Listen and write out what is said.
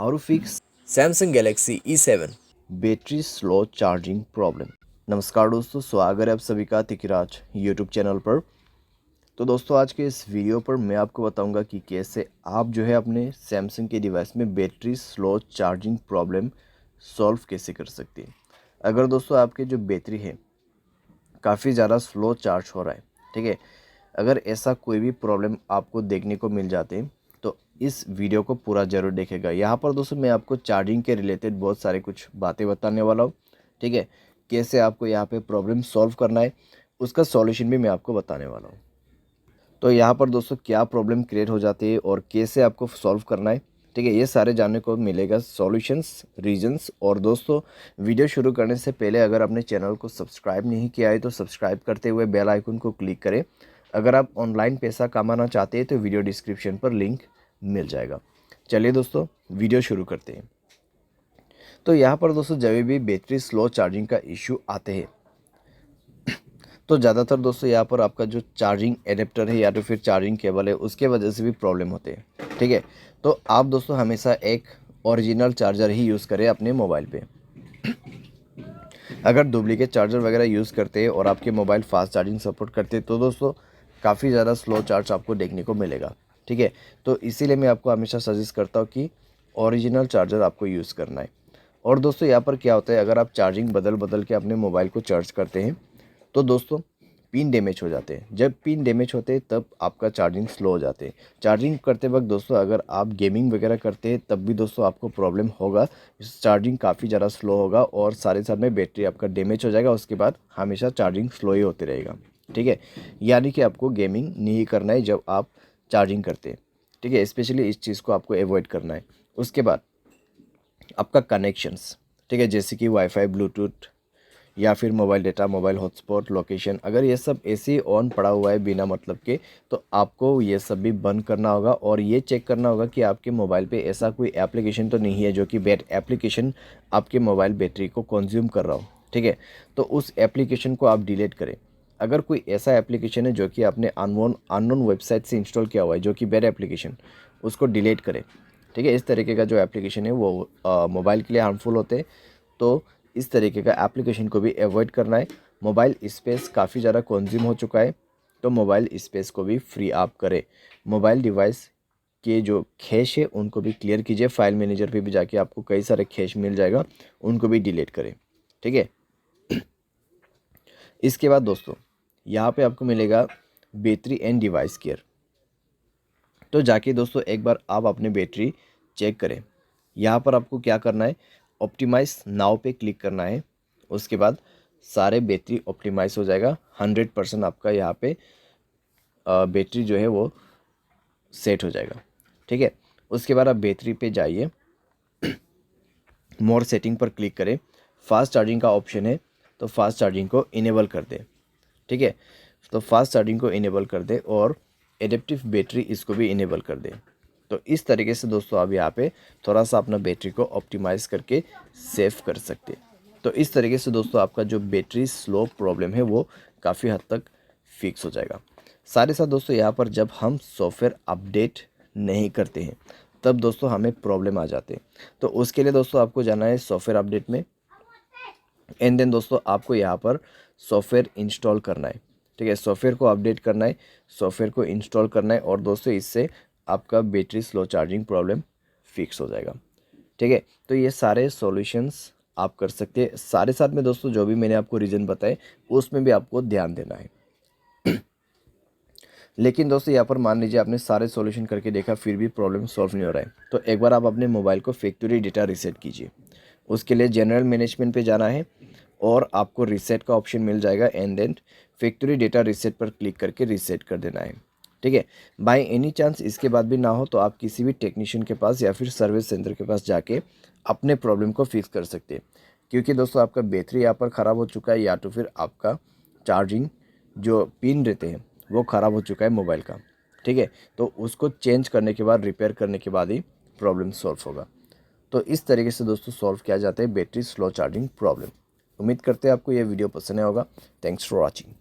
How to fix Samsung Galaxy E7 battery slow charging problem. नमस्कार दोस्तों, स्वागत है आप सभी का तिकिराज यूट्यूब चैनल पर। तो दोस्तों आज के इस वीडियो पर मैं आपको बताऊंगा कि कैसे आप जो है अपने सैमसंग के डिवाइस में battery slow charging problem solve कैसे कर सकते हैं। अगर दोस्तों आपके जो बैटरी है काफ़ी ज़्यादा स्लो चार्ज हो रहा है, ठीक है, अगर ऐसा कोई भी प्रॉब्लम आपको देखने को मिल जाते हैं तो इस वीडियो को पूरा ज़रूर देखेगा। यहाँ पर दोस्तों मैं आपको चार्जिंग के रिलेटेड बहुत सारे कुछ बातें बताने वाला हूँ, ठीक है, कैसे आपको यहाँ पे प्रॉब्लम सॉल्व करना है उसका सॉल्यूशन भी मैं आपको बताने वाला हूँ। तो यहाँ पर दोस्तों क्या प्रॉब्लम क्रिएट हो जाती है और कैसे आपको सॉल्व करना है, ठीक है, ये सारे जानने को मिलेगा, सॉल्यूशंस, रीजंस। और दोस्तों वीडियो शुरू करने से पहले अगर आपने चैनल को सब्सक्राइब नहीं किया है तो सब्सक्राइब करते हुए बेल आइकन को क्लिक करें। अगर आप ऑनलाइन पैसा कमाना चाहते हैं तो वीडियो डिस्क्रिप्शन पर लिंक मिल जाएगा। चलिए दोस्तों वीडियो शुरू करते हैं। तो यहाँ पर दोस्तों जब भी बैटरी स्लो चार्जिंग का इशू आते हैं तो ज़्यादातर दोस्तों यहाँ पर आपका जो चार्जिंग एडेप्टर है या तो फिर चार्जिंग केबल है उसके वजह से भी प्रॉब्लम होते हैं, ठीक है। तो आप दोस्तों हमेशा एक ओरिजिनल चार्जर ही यूज़ करें अपने मोबाइल पे। अगर डुप्लीकेट चार्जर वगैरह यूज़ करते हैं और आपके मोबाइल फास्ट चार्जिंग सपोर्ट करते हैं तो दोस्तों काफ़ी ज़्यादा स्लो चार्ज आपको देखने को मिलेगा, ठीक है। तो इसीलिए मैं आपको हमेशा सजेस्ट करता हूँ कि ओरिजिनल चार्जर आपको यूज़ करना है। और दोस्तों यहाँ पर क्या होता है, अगर आप चार्जिंग बदल बदल के अपने मोबाइल को चार्ज करते हैं तो दोस्तों पिन डैमेज हो जाते हैं। जब पिन डैमेज होते हैं तब आपका चार्जिंग स्लो हो जाते हैं। चार्जिंग करते वक्त दोस्तों अगर आप गेमिंग वगैरह करते हैं तब भी दोस्तों आपको प्रॉब्लम होगा, चार्जिंग काफ़ी ज़्यादा स्लो होगा और सारे साथ में बैटरी आपका डैमेज हो जाएगा। उसके बाद हमेशा चार्जिंग स्लो ही होती रहेगा, ठीक है। यानी कि आपको गेमिंग नहीं करना है जब आप चार्जिंग करते हैं, ठीक है, स्पेशली इस चीज़ को आपको अवॉइड करना है। उसके बाद आपका कनेक्शंस, ठीक है, जैसे कि वाईफाई, ब्लूटूथ या फिर mobile data, mobile hotspot, location, अगर ये सब ऐसे ही ऑन पड़ा हुआ है बिना मतलब के तो आपको ये सब भी बंद करना होगा और ये चेक करना होगा कि आपके मोबाइल पे ऐसा कोई एप्लीकेशन तो नहीं है जो कि बैड एप्लीकेशन आपके मोबाइल बैटरी को कंज्यूम कर रहा हो, ठीक है। तो उस एप्लीकेशन को आप डिलीट करें। अगर कोई ऐसा एप्लीकेशन है जो कि आपने अननोन वेबसाइट से इंस्टॉल किया हुआ है जो कि बैड एप्लीकेशन, उसको डिलीट करें, ठीक है। इस तरीके का जो एप्लीकेशन है वो मोबाइल के लिए हार्मफुल होते हैं, तो इस तरीके का एप्लीकेशन को भी अवॉइड करना है। मोबाइल स्पेस काफ़ी ज़्यादा कंज्यूम हो चुका है तो मोबाइल स्पेस को भी फ्री आप करें। मोबाइल डिवाइस के जो कैश है उनको भी क्लियर कीजिए। फाइल मैनेजर पे भी जाके आपको कई सारे कैश मिल जाएगा, उनको भी डिलीट करें, ठीक है। इसके बाद दोस्तों यहाँ पे आपको मिलेगा बैटरी एंड डिवाइस केयर। तो जाके दोस्तों एक बार आप अपनी बैटरी चेक करें। यहाँ पर आपको क्या करना है, ऑप्टिमाइज नाउ पे क्लिक करना है। उसके बाद सारे बैटरी ऑप्टिमाइज हो जाएगा, 100% आपका यहाँ पे बैटरी जो है वो सेट हो जाएगा, ठीक है। उसके बाद आप बैटरी पे जाइए, मोर सेटिंग पर क्लिक करें, फास्ट चार्जिंग का ऑप्शन है तो फास्ट चार्जिंग को इनेबल कर दें, ठीक है। तो फास्ट चार्जिंग को इनेबल कर दें और एडेप्टिव बैटरी इसको भी इनेबल कर दें। तो इस तरीके से दोस्तों आप यहाँ पे थोड़ा सा अपना बैटरी को ऑप्टिमाइज़ करके सेव कर सकते हैं। तो इस तरीके से दोस्तों आपका जो बैटरी स्लो प्रॉब्लम है वो काफ़ी हद तक फिक्स हो जाएगा। साथ ही साथ दोस्तों यहाँ पर जब हम सॉफ्टवेयर अपडेट नहीं करते हैं तब दोस्तों हमें प्रॉब्लम आ जाते हैं। तो उसके लिए दोस्तों आपको जाना है सॉफ्टवेयर अपडेट में एंड देन दोस्तों आपको यहाँ पर सॉफ्टवेयर इंस्टॉल करना है, ठीक है। सॉफ्टवेयर को अपडेट करना है, सॉफ्टवेयर को इंस्टॉल करना है और दोस्तों इससे आपका battery slow charging problem fix हो जाएगा, ठीक है। तो ये सारे सॉल्यूशंस आप कर सकते हैं। सारे साथ में दोस्तों जो भी मैंने आपको रीज़न बताए उसमें भी आपको ध्यान देना है। लेकिन दोस्तों यहाँ पर मान लीजिए आपने सारे सॉल्यूशन करके देखा फिर भी प्रॉब्लम सॉल्व नहीं हो रहा है तो एक बार आप अपने मोबाइल को फैक्ट्री डेटा रीसेट कीजिए। उसके लिए जनरल मैनेजमेंट पे जाना है और आपको रीसेट का ऑप्शन मिल जाएगा and then factory data reset पर क्लिक करके रीसेट कर देना है, ठीक है। बाय एनी चांस इसके बाद भी ना हो तो आप किसी भी टेक्नीशियन के पास या फिर सर्विस सेंटर के पास जाके अपने प्रॉब्लम को फिक्स कर सकते हैं। क्योंकि दोस्तों आपका बैटरी यहाँ पर ख़राब हो चुका है या तो फिर आपका चार्जिंग जो पिन रहते हैं वो ख़राब हो चुका है मोबाइल का, ठीक है। तो उसको चेंज करने के बाद, रिपेयर करने के बाद ही प्रॉब्लम सॉल्व होगा। तो इस तरीके से दोस्तों सॉल्व किया जाता है बैटरी स्लो चार्जिंग प्रॉब्लम। उम्मीद करते हैं आपको यह वीडियो पसंद आया होगा। Thanks for watching.